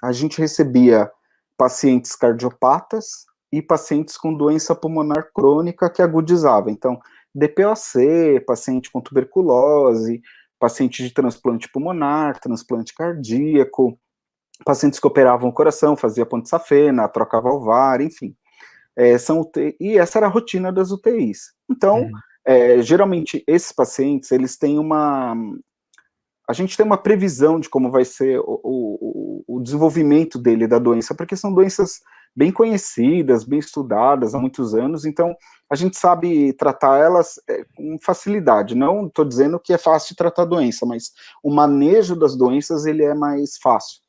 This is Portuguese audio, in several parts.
a gente recebia pacientes cardiopatas e pacientes com doença pulmonar crônica que agudizava. Então, DPOC, paciente com tuberculose, paciente de transplante pulmonar, transplante cardíaco, pacientes que operavam o coração, fazia ponte safena, troca valvar, enfim. E essa era a rotina das UTIs. Então, geralmente, esses pacientes, eles têm a gente tem uma previsão de como vai ser o desenvolvimento dele, da doença, porque são doenças bem conhecidas, bem estudadas há muitos anos, então a gente sabe tratar elas com facilidade. Não estou dizendo que é fácil tratar a doença, mas o manejo das doenças, ele é mais fácil.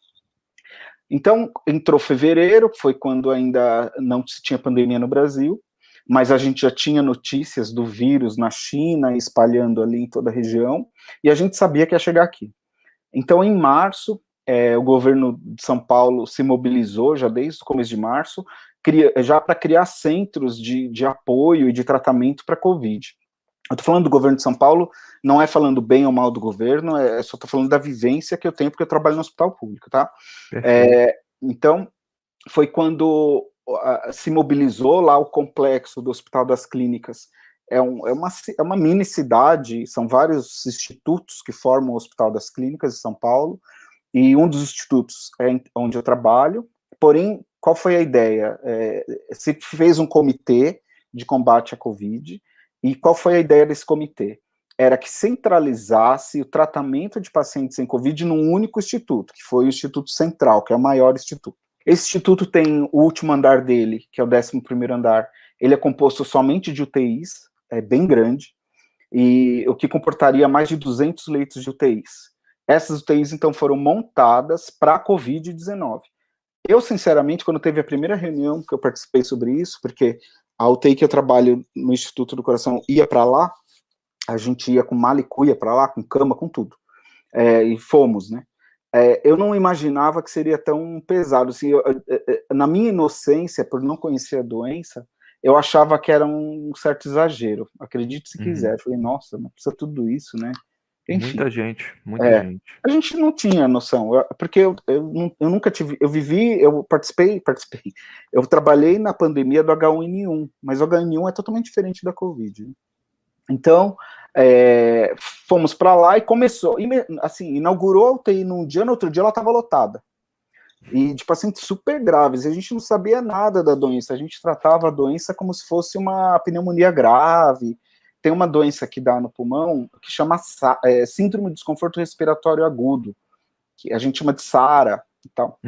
Então, entrou fevereiro, foi quando ainda não se tinha pandemia no Brasil, mas a gente já tinha notícias do vírus na China, espalhando ali em toda a região, e a gente sabia que ia chegar aqui. Então, em março, o governo de São Paulo se mobilizou, já desde o começo de março, já para criar centros de apoio e de tratamento para a Covid. Eu estou falando do governo de São Paulo, não é falando bem ou mal do governo, só estou falando da vivência que eu tenho, porque eu trabalho no hospital público, tá? Então, foi quando se mobilizou lá o complexo do Hospital das Clínicas. É uma mini cidade, são vários institutos que formam o Hospital das Clínicas de São Paulo, e um dos institutos é onde eu trabalho. Porém, qual foi a ideia? Se fez um comitê de combate à Covid, e qual foi a ideia desse comitê? Era que centralizasse o tratamento de pacientes sem Covid num único instituto, que foi o Instituto Central, que é o maior instituto. Esse instituto tem o último andar dele, que é o 11º andar, ele é composto somente de UTIs, é bem grande, e o que comportaria mais de 200 leitos de UTIs. Essas UTIs, então, foram montadas para a Covid-19. Eu, sinceramente, quando teve a primeira reunião que eu participei sobre isso, porque a UTI que eu trabalho no Instituto do Coração ia para lá, a gente ia com mala e cuia para lá, com cama, com tudo. E fomos, né? Eu não imaginava que seria tão pesado. Assim, na minha inocência, por não conhecer a doença, eu achava que era um certo exagero. Acredite se quiser. Eu falei, nossa, não precisa tudo isso, né? Enfim. Muita gente. A gente não tinha noção, porque eu nunca tive, eu participei, eu trabalhei na pandemia do H1N1, mas o H1N1 é totalmente diferente da Covid, né? Então, fomos para lá e começou, assim, inaugurou a UTI num dia, no outro dia ela estava lotada, e de pacientes super graves, e a gente não sabia nada da doença, a gente tratava a doença como se fosse uma pneumonia grave. Tem uma doença que dá no pulmão, que chama síndrome de desconforto respiratório agudo, que a gente chama de SARA e tal.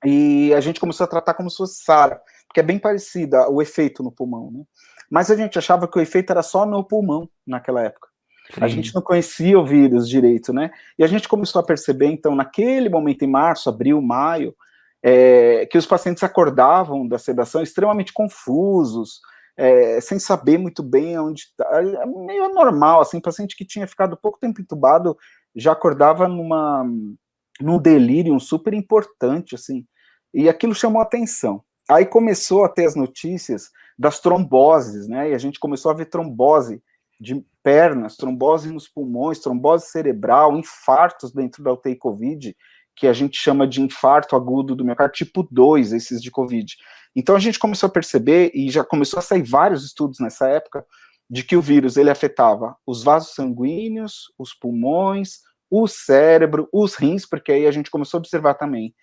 E a gente começou a tratar como se fosse SARA, porque é bem parecida o efeito no pulmão, né? Mas a gente achava que o efeito era só no pulmão naquela época. Sim. A gente não conhecia o vírus direito, né? E a gente começou a perceber, então, naquele momento, em março, abril, maio, que os pacientes acordavam da sedação extremamente confusos, sem saber muito bem onde está. Meio anormal, assim, paciente que tinha ficado pouco tempo entubado já acordava num delírio super importante, assim, e aquilo chamou a atenção. Aí começou a ter as notícias das tromboses, né, e a gente começou a ver trombose de pernas, trombose nos pulmões, trombose cerebral, infartos dentro da UTI Covid, que a gente chama de infarto agudo do miocárdio tipo 2, esses de Covid. Então a gente começou a perceber, e já começou a sair vários estudos nessa época, de que o vírus ele afetava os vasos sanguíneos, os pulmões, o cérebro, os rins, porque aí a gente começou a observar também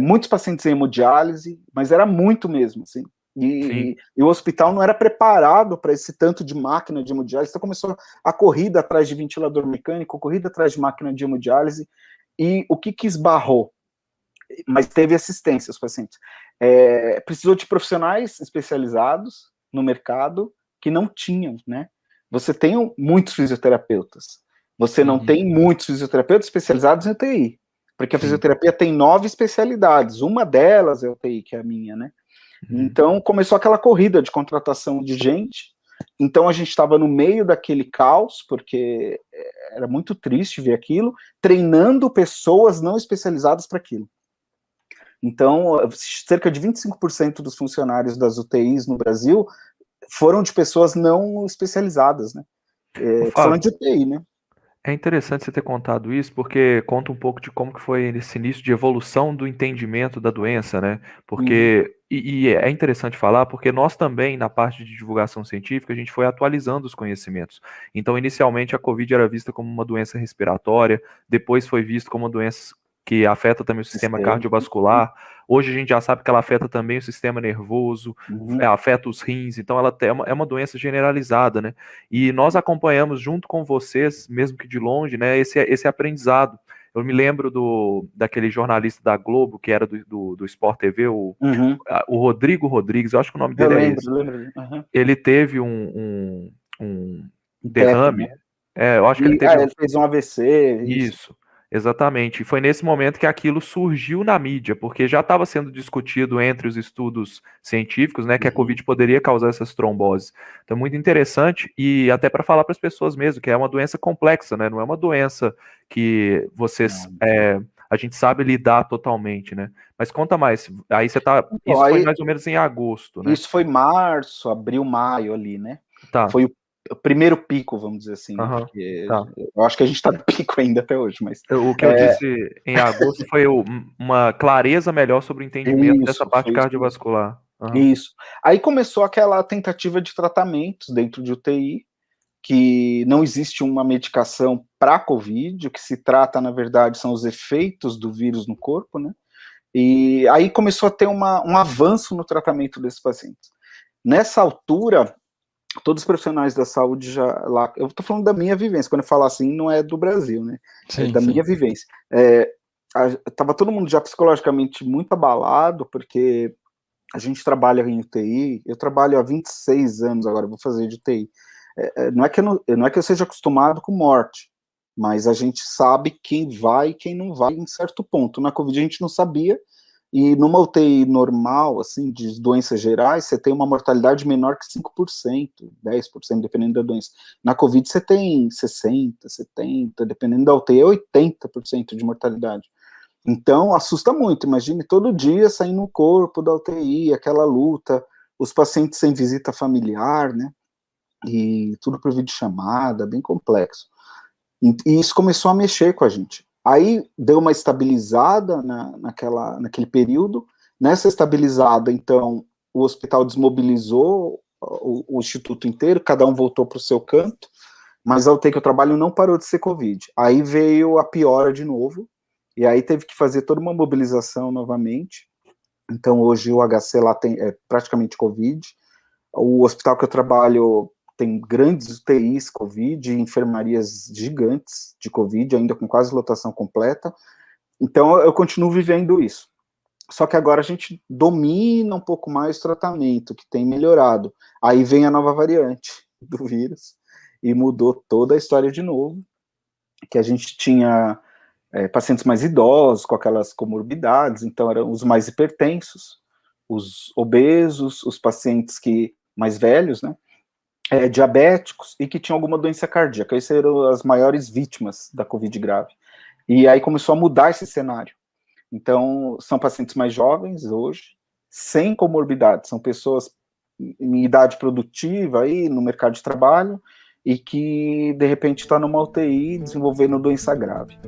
muitos pacientes em hemodiálise, mas era muito mesmo, assim. E o hospital não era preparado para esse tanto de máquina de hemodiálise, então começou a corrida atrás de ventilador mecânico, corrida atrás de máquina de hemodiálise, e o que esbarrou? Mas teve assistência aos pacientes. Precisou de profissionais especializados no mercado que não tinham, né? Você tem muitos fisioterapeutas, você não tem muitos fisioterapeutas especializados em UTI, porque a fisioterapia tem 9 especialidades, uma delas é a UTI, que é a minha, né? Então, começou aquela corrida de contratação de gente, então a gente estava no meio daquele caos, porque era muito triste ver aquilo, treinando pessoas não especializadas para aquilo. Então, cerca de 25% dos funcionários das UTIs no Brasil foram de pessoas não especializadas, né? Tô falando de UTI, né? É interessante você ter contado isso, porque conta um pouco de como que foi esse início de evolução do entendimento da doença, né? Uhum. Porque, e é interessante falar, porque nós também, na parte de divulgação científica, a gente foi atualizando os conhecimentos. Então, inicialmente, a Covid era vista como uma doença respiratória, depois foi visto como uma doença que afeta também o sistema Sistema. cardiovascular. Hoje a gente já sabe que ela afeta também o sistema nervoso, Uhum. afeta os rins, então ela é uma doença generalizada, né? E nós acompanhamos junto com vocês, mesmo que de longe, né, esse aprendizado. Eu me lembro daquele jornalista da Globo, que era do Sport TV, Uhum. o Rodrigo Rodrigues, eu acho que o nome Eu dele é lembro, esse. lembro. Uhum. Ele teve um Um TEP, derrame, né? eu acho que ele teve Ele fez um AVC, isso. isso, exatamente. E foi nesse momento que aquilo surgiu na mídia, porque já estava sendo discutido entre os estudos científicos, né, que a Uhum. Covid poderia causar essas tromboses. Então, muito interessante, e até para falar para as pessoas mesmo, que é uma doença complexa, né? Não é uma doença que vocês. Não. A gente sabe lidar totalmente, né? Mas conta mais. Aí você tá. Então, Isso foi aí, mais ou menos em agosto, né? isso foi março, abril, maio ali, né? Tá. Foi o primeiro pico, vamos dizer assim, né? Aham. Porque Tá. eu acho que a gente está no pico ainda até hoje, mas O que eu é, disse em agosto foi uma clareza melhor sobre o entendimento dessa isso, parte foi isso mesmo. cardiovascular. Aham. Isso. Aí começou aquela tentativa de tratamentos dentro de UTI, que não existe uma medicação para COVID, o que se trata, na verdade, são os efeitos do vírus no corpo, né? E aí começou a ter um avanço no tratamento desses pacientes. Nessa altura, todos os profissionais da saúde já lá, eu estou falando da minha vivência, quando eu falo assim, não é do Brasil, né? É Sim, da minha sim. vivência. Tava todo mundo já psicologicamente muito abalado, porque a gente trabalha em UTI, eu trabalho há 26 anos agora, vou fazer de UTI. Não é que eu seja acostumado com morte, mas a gente sabe quem vai e quem não vai em certo ponto. Na Covid a gente não sabia, e numa UTI normal, assim, de doenças gerais, você tem uma mortalidade menor que 5%, 10%, dependendo da doença. Na Covid você tem 60%, 70%, dependendo da UTI, é 80% de mortalidade. Então, assusta muito. Imagine todo dia saindo um corpo da UTI, aquela luta, os pacientes sem visita familiar, né? E tudo por videochamada, bem complexo. E isso começou a mexer com a gente. Aí deu uma estabilizada naquele período. Nessa estabilizada, então, o hospital desmobilizou o instituto inteiro, cada um voltou para o seu canto, mas a UTI que eu trabalho não parou de ser Covid. Aí veio a piora de novo, e aí teve que fazer toda uma mobilização novamente. Então, hoje o HC lá é praticamente Covid. O hospital que eu trabalho tem grandes UTIs Covid, enfermarias gigantes de Covid, ainda com quase lotação completa. Então, eu continuo vivendo isso. Só que agora a gente domina um pouco mais o tratamento, que tem melhorado. Aí vem a nova variante do vírus e mudou toda a história de novo, que a gente tinha pacientes mais idosos, com aquelas comorbidades, então eram os mais hipertensos, os obesos, os pacientes mais velhos, né, diabéticos e que tinham alguma doença cardíaca. Essas eram as maiores vítimas da Covid grave. E aí começou a mudar esse cenário. Então, são pacientes mais jovens hoje, sem comorbidades, são pessoas em idade produtiva aí no mercado de trabalho e que de repente está numa UTI desenvolvendo doença grave.